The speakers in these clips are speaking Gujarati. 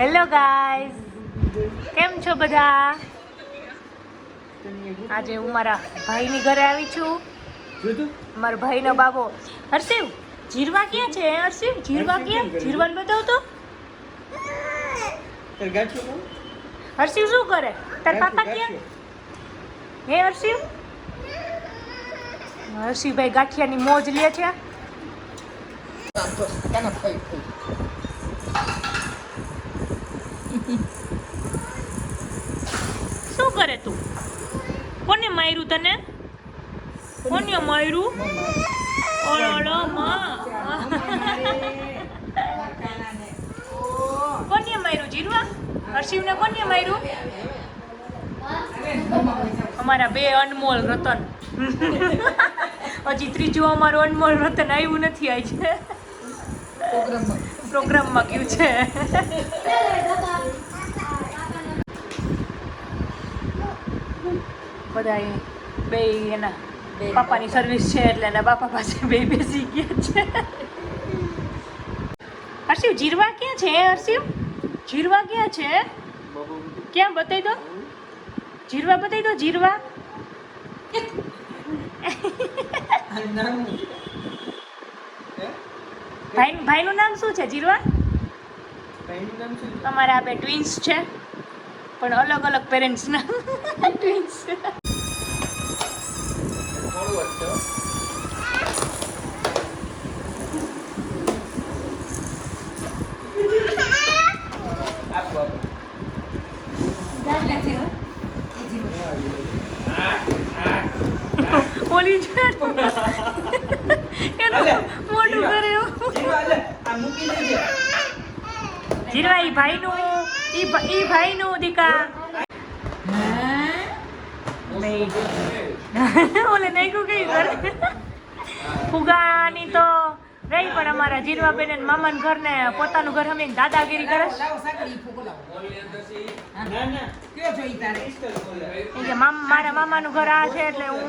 હેલો ગાઈઝ, કેમ છો બધા? આજે હું મારા ભાઈની ઘરે આવી છું. મારા ભાઈનો બાબો હર્ષિવ, જીરવા ક્યાં છે? હર્ષિવ, જીરવા ક્યાં? જીરવાને બતાવ તો. હર્ષિવ શું કરે? તાર પાપા ક્યાં? હે હર્ષિવ? હર્ષિવભાઈ ગાંઠિયાની મોજ લે છે. શું કરે તું? કોને માર્યું તને? કોને માર્યું? ઓળો માં કોને માર્યું? જીરવા? હર્ષિવને કોને માર્યું? અમારા બે અનમોલ રતન. હજી ત્રીજું અમારું અનમોલ રતન આવ્યું નથી. આજ પ્રોગ્રામમાં ગયું છે. બધા બે એના પાપાની સર્વિસ છે એટલે એના બાપા પાસે બે બેસી ગયા છે. હર્ષિવ, જીરવા ક્યાં છે? હર્ષિવ, જીરવા ક્યાં છે? ક્યાં બતાવી દો. જીરવા બતાવી દો. જીરવા ભાઈનું નામ શું છે? જીરવા, અમારા આ બે ટ્વિન્સ છે પણ અલગ અલગ પેરેન્ટ્સ ના ટ્વિન્સ છે. ઓલી છે મોટું કર્યું. જીરવા, ઈ ભાઈનું દીકા ઓલે નાખ્યું કઈ કરે. ફુગાની તો રહી પણ અમારા જીરવા બેન મામાના ઘર ને પોતાનું ઘર અમે દાદાગીરી કરે. મારા મામાનું ઘર આ છે એટલે હું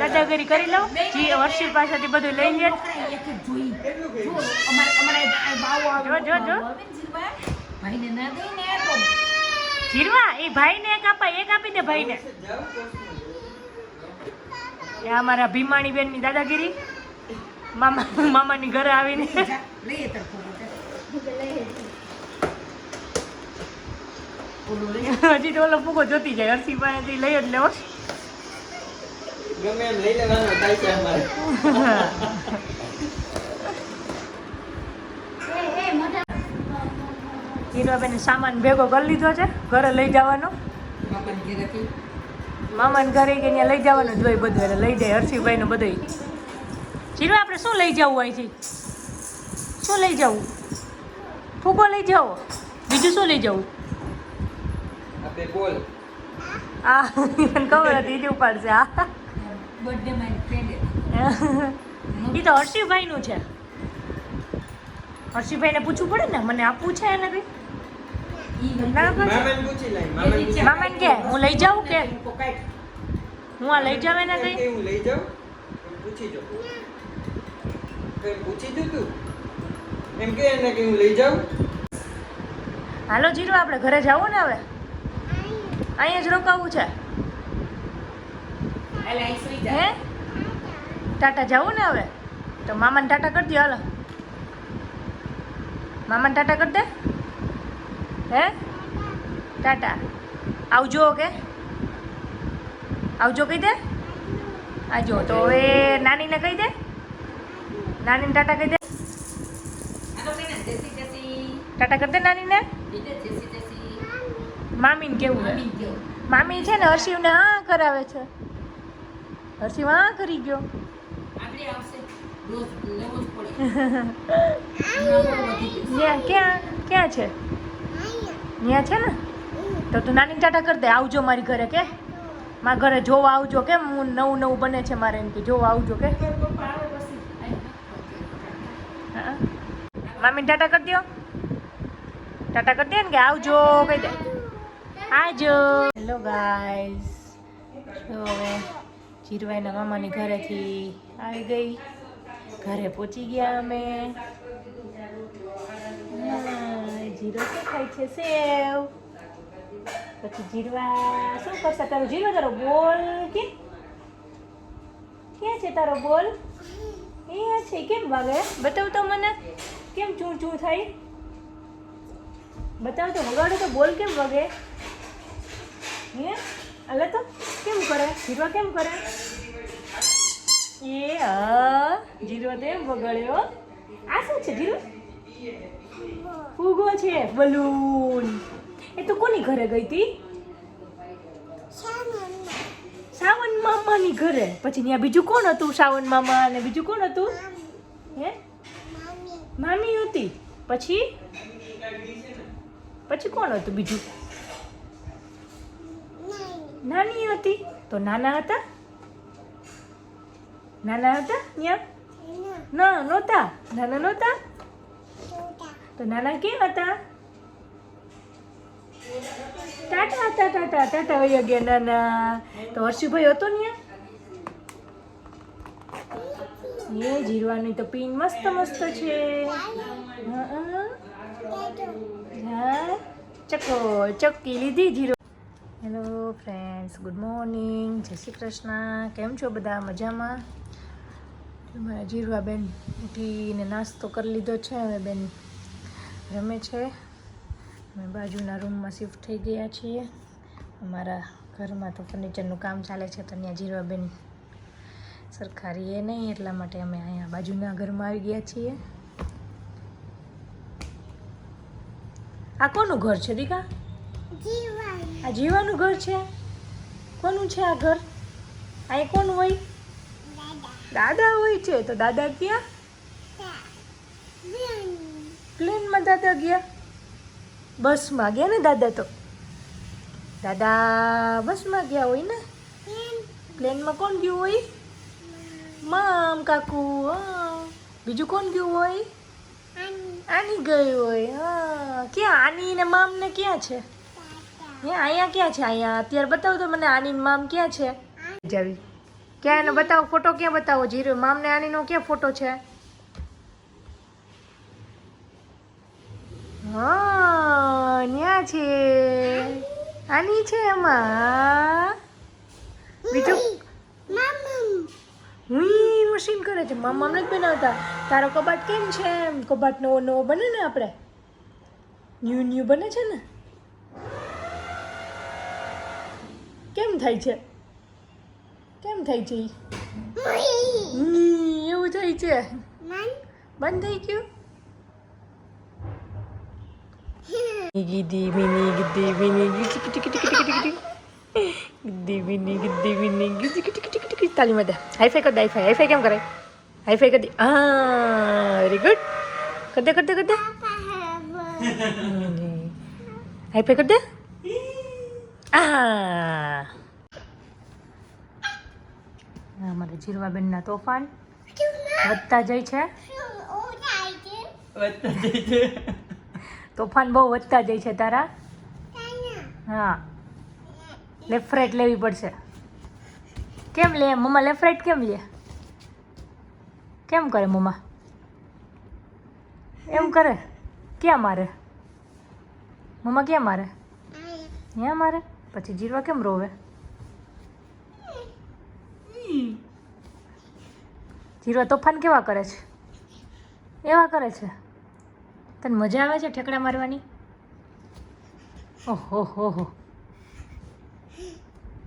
દાદાગીરી કરી લઉં. વર્ષી પાસેથી બધું લઈ લે. જીરવા, એ ભાઈને એક આપી દે ભાઈને. એ અમારા ભીમાણી બેન ની દાદાગીરી મામાની ઘરે આવીને. હજી તો ઓલો ફૂગો જોતી જાય. હર્ષી પાસેથી લઈ જ લેવો. ગમે એમ લઈ લેવાનો થાય છે અમારે. જીરવાબેન સામાન ભેગો કરી લીધો છે ઘરે લઈ જવાનો. મામાને ઘરે કે ત્યાં લઈ જવાનું જ હોય બધું એટલે લઈ જાય હર્ષિભાઈ નું બધું. જીરવા, આપણે શું લઈ જવું અહીંથી? શું લઈ જવું? ફૂગો લઈ જાઓ? બીજું શું લઈ જવું? હા, ખબર હતી ઈજ ઉપાડશે. હા, એ તો હર્ષિભાઈનું છે. હર્ષિભાઈને પૂછવું પડે ને મને આપવું છે એને કઈ. મામાને કે હું લઈ જાઉં કે હું આ લઈ જાવ એને કઈ. હું લઈ જાઉં, પૂછી જો. પૂછી જો તું એમ કે એને કે હું લઈ જાઉં. હાલો જીરવા, આપણે ઘરે જવું ને હવે. અહીંયા જ રોકાવું છે. હે, ટાટા જવું ને હવે તો મામાને ટાટા કરી દો. હાલો, મામાને ટાટા કરી દે. હે, ટાટા. આવજો કે આવજો કહી દે. આવજો તો હવે નાનીને કહી દે. નાનીને ટાટા કહી દે. ટાટા કરી દે નાનીને. મામીને કેવું છે? મામી છે ને હર્ષિવને હા કરાવે છે. હર્ષિવ હા કરી ગયો. ક્યાં છે? ત્યાં છે ને તો તું નાની ટાટા કરી દે. આવજો મારી ઘરે કે મારા ઘરે જોવા આવજો. કેમ હું નવું બને છે મારે એમ કે જોવા આવજો કે. હા, મામીને ટાટા કરી દો. ટાટા કરી દે ને કે આવજો કહી દે. આવજો. હેલો ગાઈઝ, તો હવે જીરવાઈના મામાની ઘરેથી આવી ગઈ. ઘરે પહોંચી ગયા અમે. જીરો શું ખાય છે? સેવ. પછી જીરવા શું કરશે? તારો જીરો તારો બોલ ક્યાં છે તારો બોલ? અહીંયા છે. કેમ વાગે? બતાવ તો મને. કેમ ચૂં ચૂં થાય? બતાવ તો, વગાડો તો. બોલ કેમ વાગે? હે અલે તો કેમ કરે? જીરવા કેમ કરે? એ જીરો તો એમ વગાડ્યો. આ શું છે જીરો? ફૂગો છે. બલૂન. એ તો કોની ઘરે ગઈ હતી? સાવન મામાની ઘરે. પછી ત્યાં બીજું કોણ હતું? સાવન મામા અને બીજું કોણ હતું? હે મામી હતી. પછી કોણ હતું બીજું? નાની હતી. તો નાના હતા ત્યાં? ના નહોતા. નાના નહોતા. તો નાના કેમ હતા? ટાટા વયા ગયા નાના. તો હર્ષુભાઈ હતો ને? એ જીરવાની તો પીન મસ્ત છે. હા ચક્કી લીધી zero. Hello friends, good morning, જય શ્રી કૃષ્ણ. કેમ છો બધા? મજામાં? મારા જીરવા બેન ઉઠીને નાસ્તો કરી લીધો છે. હવે બેન રમે છે. અમે બાજુના રૂમમાં શિફ્ટ થઈ ગયા છીએ. અમારા ઘરમાં તો ફર્નિચરનું કામ ચાલે છે, તો ત્યાં જીરવા બેન સરખારી એ નહીં, એટલા માટે અમે અહીંયા બાજુના ઘરમાં આવી ગયા છીએ. આ કોનું ઘર છે દીકા? આ જીવાનું ઘર છે. કોનું છે આ ઘર? અહીં કોણ હોય? દાદા હોય છે. તો દાદા ક્યાં? પ્લેનમાં દાદા ગયા. બસમાં ગયા ને દાદા? તો દાદા બસમાં ગયા હોય ને. પ્લેનમાં કોણ ગયું હોય? મામ કાકુ. બીજું કોણ ગયું હોય? આની ગઈ હોય. હા. ક્યાં આની ને મામ ને ક્યાં છે? હે અહીંયા ક્યાં છે? અહીંયા અત્યારે બતાવો તો મને. આની ને મામ ક્યાં છે? જાવી ક્યાં એનો બતાવો ફોટો. ક્યાં બતાવો? જીરો મામ ને આની નો ક્યાં ફોટો છે? હા ન્યા છે. આની છે એમાં. બીજું મશીન કરે છે. મામા નથી બનાવતા. તારો કબાટ કેમ છે? કબાટ નવો બને ને આપણે. ન્યુ બને છે ને. કેમ થાય છે? એવું થાય છે. બંધ થઈ ગયું. ગીધી વિની ગીધી વિની ગીધી તાલી માં દે. હાઈફાઈ કર દે. હાઈફાઈ કેમ કરે? હાઈફાઈ કરી દે. હા વેરી ગુડ. કર દે. હાઈફાઈ કર દે. અમારા જીરવાબેનના તોફાન વધતા જાય છે. તોફાન બહુ વધતા જાય છે તારા. હા લેફ્ટ રાઈટ લેવી પડશે. કેમ લે મમ્મા? લેફ્ટ રાઈટ કેમ લે? કેમ કરે મમ્મા? એમ કરે. ક્યાં મારે મમ્મા? ક્યાં મારે? ત્યાં મારે. પછી જીરવા કેમ રોવે? જીરવા તોફાન કેવા કરે છે? એવા કરે છે. તને મજા આવે છે ઠેકડા મારવાની? ઓહો હો.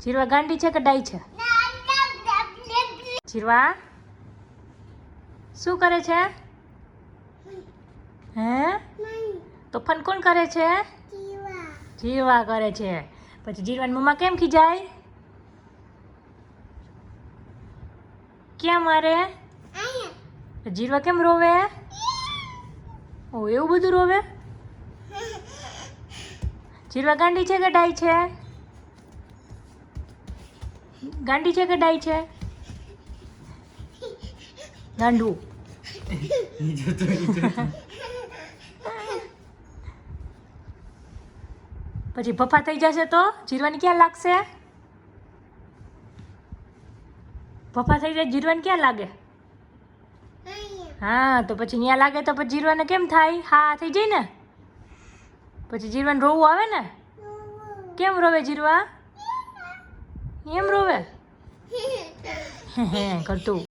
જીરવા ગાંડી છે કે ડાઈ છે? જીરવા શું કરે છે? હે તોફાન કોણ કરે છે? જીરવા કરે છે. પછી જીરવાની મમ્મા કેમ ખીજાય? ક્યાં મારે? જીરવા કેમ રોવે? ઓ એવું બધું રોવે? જીરવા ગાંડી છે કે ડાઈ છે? ગાંડી છે કે ડાઈ છે? ગાંડું. પછી પપ્પા થઈ જશે તો જીરવાની ક્યાં લાગશે? પપ્પા થઈ જાય જીરવાની ક્યાં લાગે? હા તો પછી ત્યાં લાગે તો પછી જીરવાને કેમ થાય? હા થઈ જાય ને. પછી જીરવાને રોવું આવે ને? કેમ રોવે જીરવા? એમ રોવે? કરતું